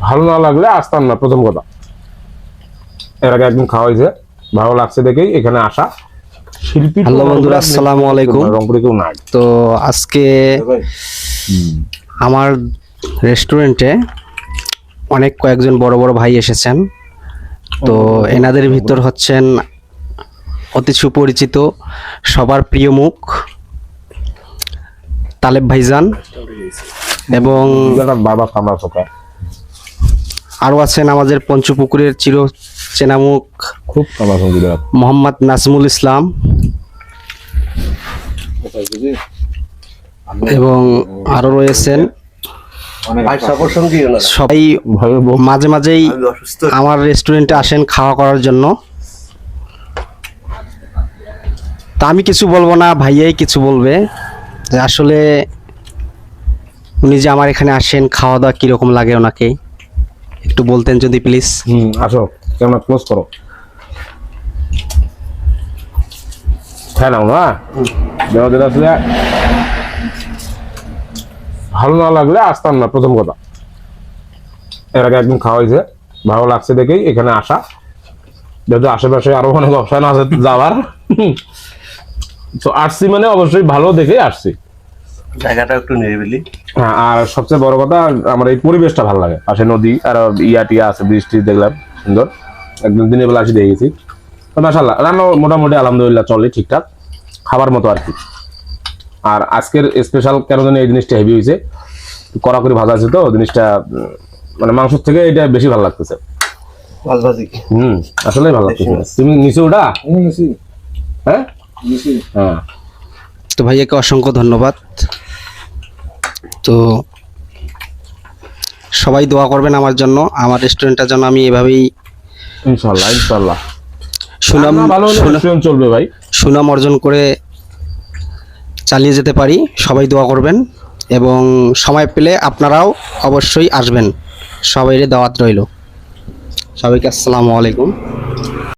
ভালো না লাগলে আসতাম না, প্রথম কথা। এর আগে একদম খাওয়া হয়েছে, ভালো লাগছে দেখেই এখানে আসা। শিল্পী হ্যালো বন্ধুরা, আসসালামু আলাইকুম। রংপুরে কেউ নাই। তো আজকে আমার রেস্টুরেন্টে অনেক কয়েকজন বড় বড় ভাই এসেছেন। তো এনাদের ভিতর হচ্ছেন অতি সুপরিচিত, সবার প্রিয় মুখ তালেব ভাইজান, এবং বাবা কামরা চোখে আরও আছেন আমাদের পঞ্চপুকুরের চির চেনা মুখ খুব কামরা চোখে মোহাম্মদ নাজমুল ইসলাম, এবং আরও রয়েছেন সবাই মাঝে মাঝেই আমার রেস্টুরেন্টে আসেন খাওয়া করার জন্য। তা আমি কিছু বলবো না, ভাইয়াই কিছু বলবে যে আসলে উনি যে আমার এখানে আসেন খাওয়া দাওয়া কিরকম লাগে ওনাকে একটু বলতেন যদি প্লিজ। আসো, ক্যামেরা ক্লোজ করো। হ্যাঁ না আসলে ভালো না লাগলে আসতাম না, প্রথম কথা। এর আগে একদম খাওয়া হয়েছে, ভালো লাগছে দেখেই এখানে আসা। যেহেতু আশেপাশে আরো অনেক অপশন আছে যাওয়ার, তো আসছি মানে অবশ্যই ভালো দেখে আসছি। জায়গাটা একটু নিরিবিলি। হ্যাঁ, আর সবচেয়ে বড় কথা আমার এই পরিবেশটা ভালো লাগে। পাশে নদী আর টিয়া আছে, বৃষ্টি দেখলাম সুন্দর। একদম দিনের বেলা আসি দেখেছি। মাশাআল্লাহ, রান্না মোটামুটি আলহামদুলিল্লাহ চলে ঠিকঠাক, খাবার মতো আর কি। আর আজকের স্পেশাল কেন জানি এই জিনিসটা হেভি হয়েছে, কড়া করে ভাজা আছে তো জিনিসটা, মানে মাংসের থেকে এটা বেশি ভালো লাগতেছে। আসলে ভালো লাগতেছে। তুমি নিচে ওটা হ্যাঁ হ্যাঁ। তো ভাইয়াকে অসংখ্য ধন্যবাদ। তো সবাই দোয়া করবেন আমার জন্য, আমার রেস্টুরেন্টটা যেন আমি এভাবেই ইনশাআল্লাহ ইনশাআল্লাহ সুনাম চলবে ভাই, সুনাম অর্জন করে চালিয়ে যেতে পারি। সবাই দোয়া করবেন এবং সময় পেলে আপনারাও অবশ্যই আসবেন। সবাইরে দাওয়াত রইল। সবাইকে আসসালামু আলাইকুম।